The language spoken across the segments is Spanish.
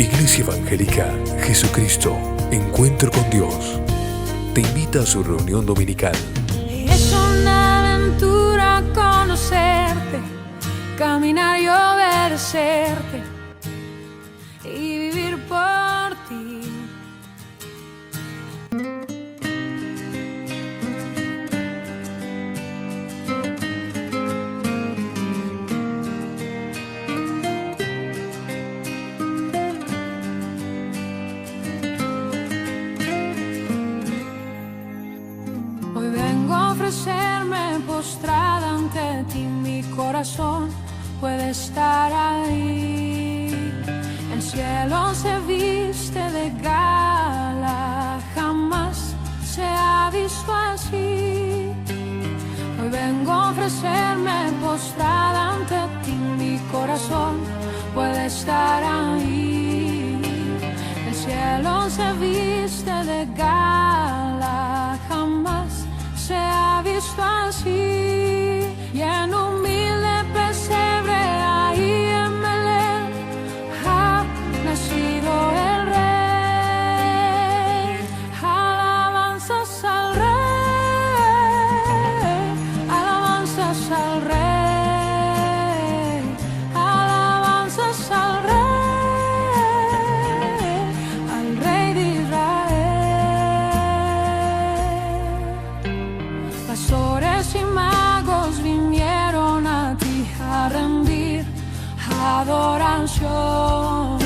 Iglesia Evangélica Jesucristo, Encuentro con Dios, te invita a su reunión dominical. Es una aventura conocerte, caminar y obedecerte y vivir por ti. Hoy vengo a ofrecerme postrada ante ti, mi corazón puede estar ahí. El cielo se viste de gala, jamás se ha visto así. Hoy vengo a ofrecerme postrada ante ti, mi corazón puede estar ahí. El cielo se viste de gala, jamás se ha visto así. Y en humilde pesebre ahí en Belén ha nacido el Rey. Alabanzas al Rey, alabanzas al Rey, alabanzas al Rey de Israel. Pastores y magos vinieron a ti a rendir adoración.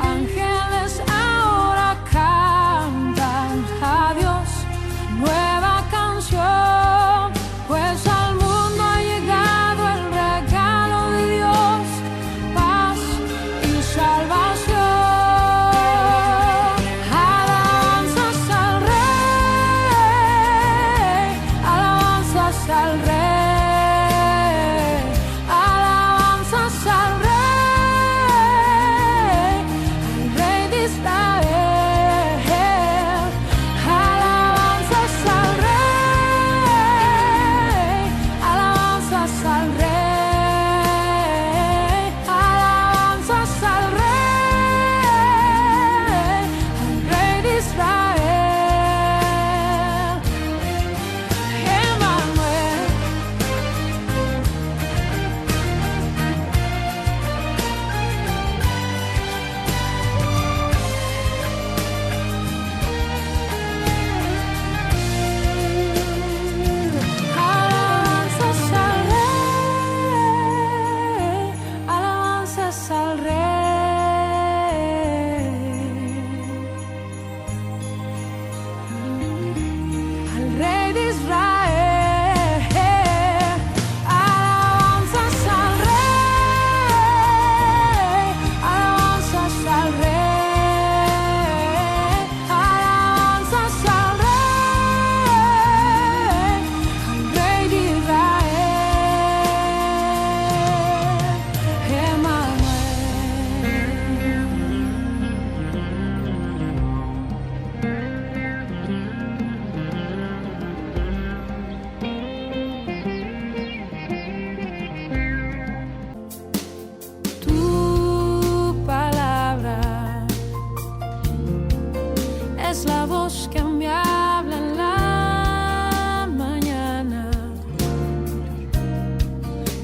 Ángeles ahora cantan a Dios nueva canción, pues al mundo ha llegado el regalo de Dios, paz y salvación. Alabanzas al Rey, alabanzas al Rey, alabanzas al Rey de Israel. Alabanzas al Rey, alabanzas al Rey, alabanzas al Rey de Israel. Emmanuel. Alabanzas al Rey, alabanzas al Rey, al Rey de Israel. Alabanzas al Rey, alabanzas al Rey, alabanzas al Rey de Israel. Tu palabra es la voz que me habla en la mañana,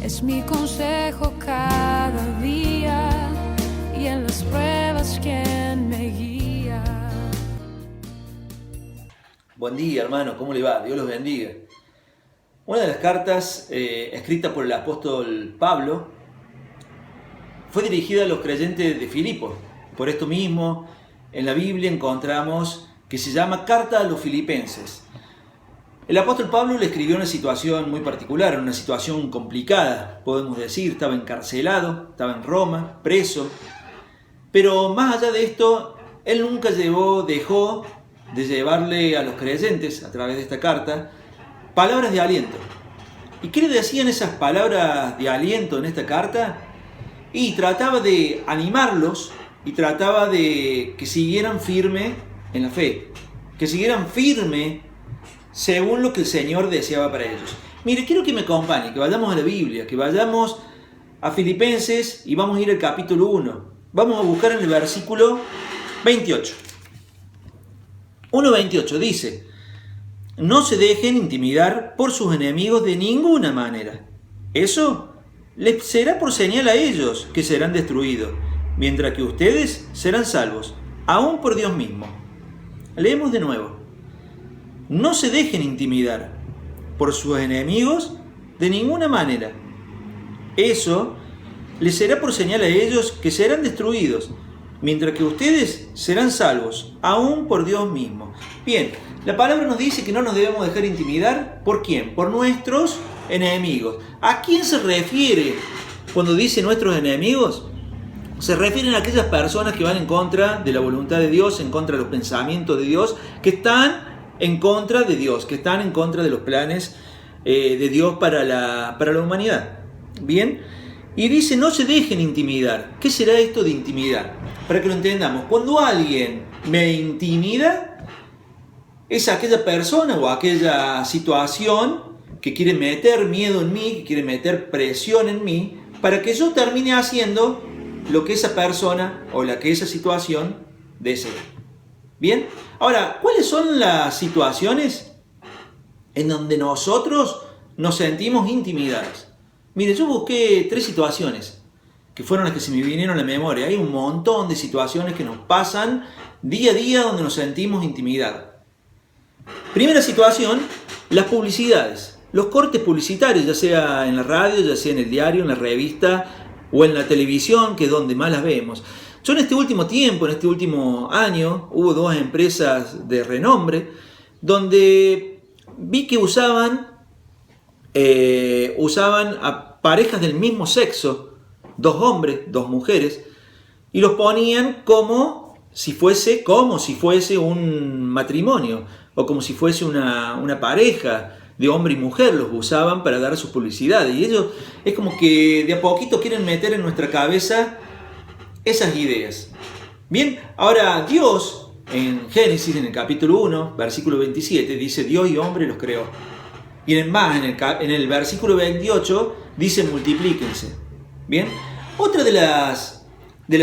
es mi consejo cada día y en las pruebas quien me guía. Buen día, hermano, ¿cómo le va? Dios los bendiga. Una de las cartas escritas por el apóstol Pablo fue dirigida a los creyentes de Filipos. Por esto mismo, en la Biblia encontramos que se llama Carta a los Filipenses. El apóstol Pablo le escribió una situación muy particular, una situación complicada, podemos decir. Estaba encarcelado, estaba en Roma, preso. Pero más allá de esto, él nunca dejó de llevarle a los creyentes, a través de esta carta, palabras de aliento. ¿Y qué le decían esas palabras de aliento en esta carta? Y trataba de animarlos y trataba de que siguieran firme en la fe, que siguieran firme según lo que el Señor deseaba para ellos. Mire, quiero que me acompañe, que vayamos a la Biblia, que vayamos a Filipenses y vamos a ir al capítulo 1. Vamos a buscar en el versículo 28. 1:28 dice: no se dejen intimidar por sus enemigos de ninguna manera. Eso les será por señal a ellos que serán destruidos, mientras que ustedes serán salvos, aún por Dios mismo. Leemos de nuevo. No se dejen intimidar por sus enemigos de ninguna manera. Eso les será por señal a ellos que serán destruidos, mientras que ustedes serán salvos, aún por Dios mismo. Bien, la palabra nos dice que no nos debemos dejar intimidar. ¿Por quién? Por nuestros enemigos. ¿A quién se refiere cuando dice nuestros enemigos? Se refieren a aquellas personas que van en contra de la voluntad de Dios, en contra de los pensamientos de Dios, que están en contra de Dios, que están en contra de los planes de Dios para la humanidad. Bien, y dice: no se dejen intimidar. ¿Qué será esto de intimidar? Para que lo entendamos, cuando alguien me intimida, es aquella persona o aquella situación que quiere meter miedo en mí, que quiere meter presión en mí, para que yo termine haciendo lo que esa persona o la que esa situación desea. Bien, ahora, ¿cuáles son las situaciones en donde nosotros nos sentimos intimidados? Mire, yo busqué 3 situaciones que fueron las que se me vinieron a la memoria. Hay un montón de situaciones que nos pasan día a día donde nos sentimos intimidados. Primera situación, las publicidades, los cortes publicitarios, ya sea en la radio, ya sea en el diario, en la revista o en la televisión, que es donde más las vemos. Yo en este último tiempo, en este último año, hubo 2 empresas de renombre donde vi que usaban a parejas del mismo sexo, 2 hombres, 2 mujeres, y los ponían como si fuese un matrimonio, o como si fuese una pareja de hombre y mujer. Los usaban para dar sus publicidades, y ellos es como que de a poquito quieren meter en nuestra cabeza esas ideas. Bien, ahora Dios en Génesis, en el capítulo 1, versículo 27, dice: Dios y hombre los creó. Y en el versículo 28 dice: multiplíquense. Bien, otra de las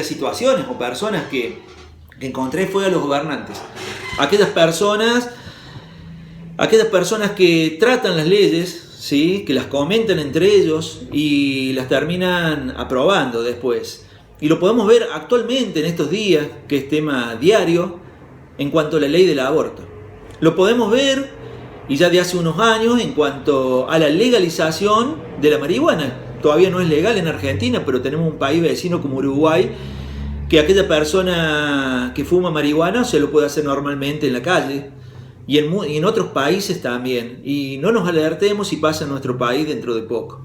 situaciones o personas que encontré fue a los gobernantes. Aquellas personas que tratan las leyes, ¿sí?, que las comentan entre ellos y las terminan aprobando después. Y lo podemos ver actualmente en estos días, que es tema diario, en cuanto a la ley del aborto. Lo podemos ver, y ya de hace unos años, en cuanto a la legalización de la marihuana. Todavía no es legal en Argentina, pero tenemos un país vecino como Uruguay, que aquella persona que fuma marihuana se lo puede hacer normalmente en la calle, y en otros países también. Y no nos alertemos si pasa en nuestro país dentro de poco.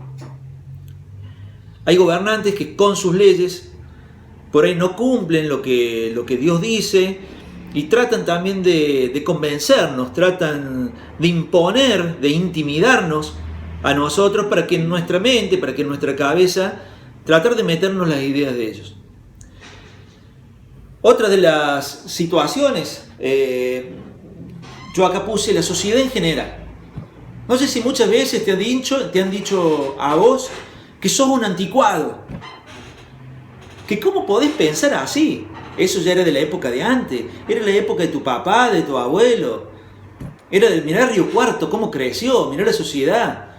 Hay gobernantes que con sus leyes por ahí no cumplen lo que Dios dice, y tratan también de convencernos, tratan de imponer, de intimidarnos a nosotros para que en nuestra mente, para que en nuestra cabeza, tratar de meternos las ideas de ellos. Otra de las situaciones, yo acá puse la sociedad en general. No sé si muchas veces te han dicho a vos que sos un anticuado, que cómo podés pensar así. Eso ya era de la época de antes, era la época de tu papá, de tu abuelo, era de mirar Río Cuarto, cómo creció, mirar la sociedad.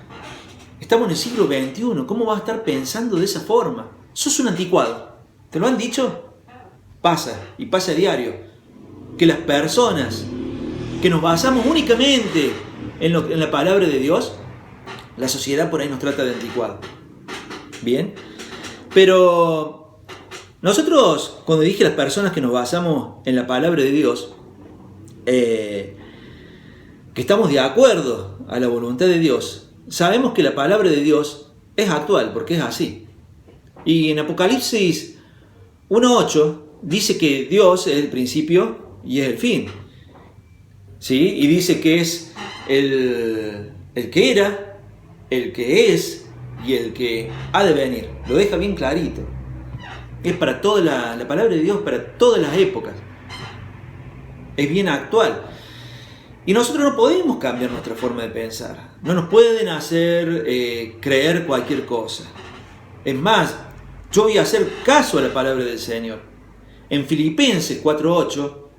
Estamos en el siglo XXI, ¿cómo vas a estar pensando de esa forma? Sos un anticuado. ¿Te lo han dicho? Pasa, y pasa a diario, que las personas que nos basamos únicamente en la palabra de Dios, la sociedad por ahí nos trata de anticuado. Bien, pero nosotros, cuando dije las personas que nos basamos en la palabra de Dios, que estamos de acuerdo a la voluntad de Dios, sabemos que la palabra de Dios es actual, porque es así. Y en Apocalipsis 1:8 dice que Dios es el principio y es el fin, ¿sí? Y dice que es el que era, el que es y el que ha de venir. Lo deja bien clarito. Es para toda la palabra de Dios, para todas las épocas. Es bien actual. Y nosotros no podemos cambiar nuestra forma de pensar. No nos pueden hacer creer cualquier cosa. Es más, Yo voy a hacer caso a la palabra del Señor. En Filipenses 4:8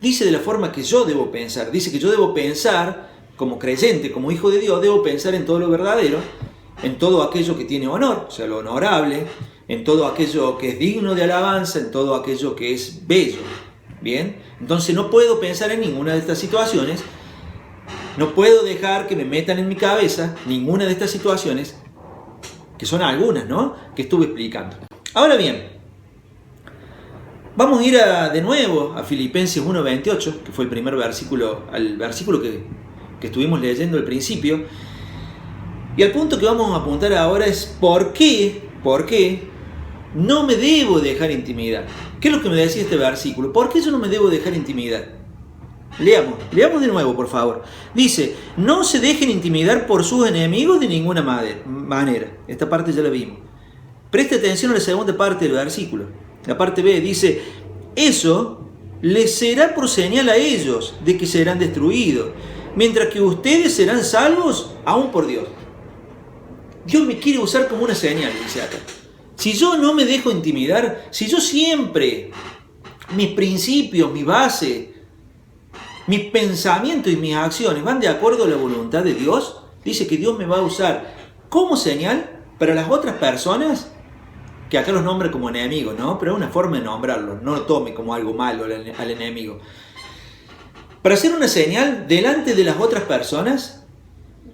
dice de la forma que yo debo pensar. Dice que yo debo pensar como creyente, como hijo de Dios, debo pensar en todo lo verdadero, en todo aquello que tiene honor, o sea, lo honorable, en todo aquello que es digno de alabanza, en todo aquello que es bello. Bien, entonces no puedo pensar en ninguna de estas situaciones, no puedo dejar que me metan en mi cabeza ninguna de estas situaciones, que son algunas, ¿no?, que estuve explicando. Ahora bien, vamos a ir de nuevo a Filipenses 1:28, que fue el primer versículo, al versículo que estuvimos leyendo al principio. Y el punto que vamos a apuntar ahora es ¿por qué no me debo dejar intimidar? ¿Qué es lo que me decía este versículo? ¿Por qué yo no me debo dejar intimidar? Leamos de nuevo, por favor. Dice, no se dejen intimidar por sus enemigos de ninguna manera. Esta parte ya la vimos. Preste atención a la segunda parte del versículo. La parte B dice, eso les será por señal a ellos de que serán destruidos, mientras que ustedes serán salvos aún por Dios. Dios me quiere usar como una señal, dice acá. Si yo no me dejo intimidar, si yo siempre, mis principios, mi base, mis pensamientos y mis acciones van de acuerdo a la voluntad de Dios, dice que Dios me va a usar como señal para las otras personas, que acá los nombra como enemigos, ¿no? Pero es una forma de nombrarlos, no lo tome como algo malo al enemigo. Para hacer una señal delante de las otras personas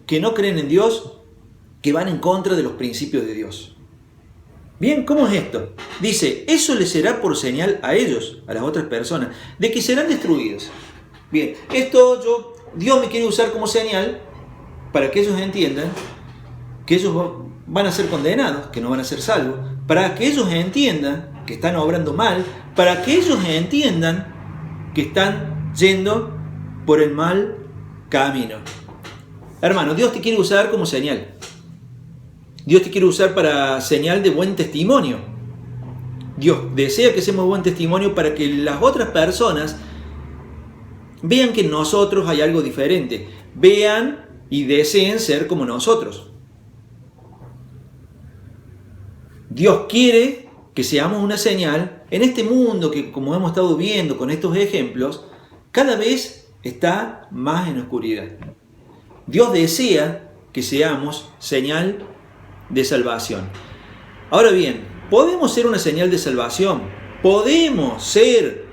que no creen en Dios, que van en contra de los principios de Dios. Bien, ¿cómo es esto? Dice, eso les será por señal a ellos, a las otras personas, de que serán destruidos. Bien, Dios me quiere usar como señal para que ellos entiendan que ellos van a ser condenados, que no van a ser salvos, para que ellos entiendan que están obrando mal, para que ellos entiendan que están yendo por el mal camino. Hermano, Dios te quiere usar como señal. Dios te quiere usar para señal de buen testimonio. Dios desea que seamos buen testimonio para que las otras personas vean que en nosotros hay algo diferente. Vean y deseen ser como nosotros. Dios quiere que seamos una señal en este mundo que, como hemos estado viendo con estos ejemplos, cada vez está más en oscuridad. Dios desea que seamos señal de salvación. Ahora bien, podemos ser una señal de salvación, podemos ser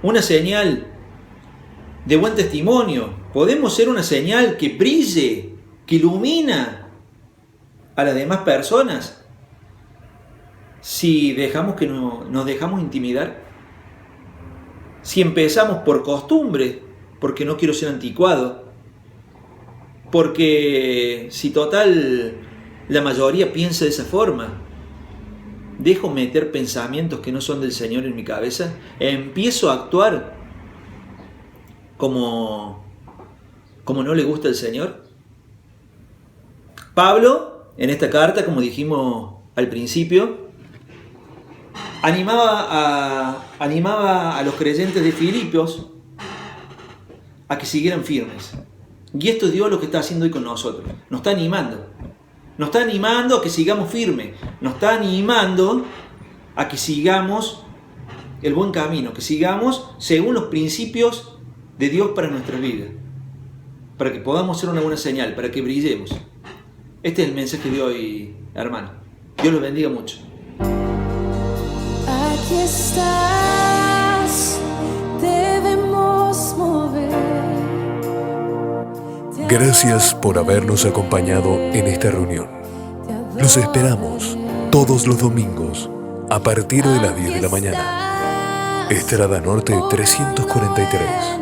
una señal de buen testimonio, podemos ser una señal que brille, que ilumina a las demás personas, si dejamos que nos dejamos intimidar, si empezamos por costumbre, porque no quiero ser anticuado, porque si total la mayoría piensa de esa forma, dejo meter pensamientos que no son del Señor en mi cabeza, empiezo a actuar como no le gusta al Señor. Pablo, en esta carta, como dijimos al principio, animaba a los creyentes de Filipos a que siguieran firmes. Y esto es Dios lo que está haciendo hoy con nosotros. Nos está animando. Nos está animando a que sigamos firmes. Nos está animando a que sigamos el buen camino, que sigamos según los principios de Dios para nuestras vidas, para que podamos ser una buena señal, para que brillemos. Este es el mensaje de hoy, hermano. Dios los bendiga mucho. Aquí estás, debemos mover. Gracias por habernos acompañado en esta reunión. Los esperamos todos los domingos a partir de las 10 de la mañana. Estrada Norte 343.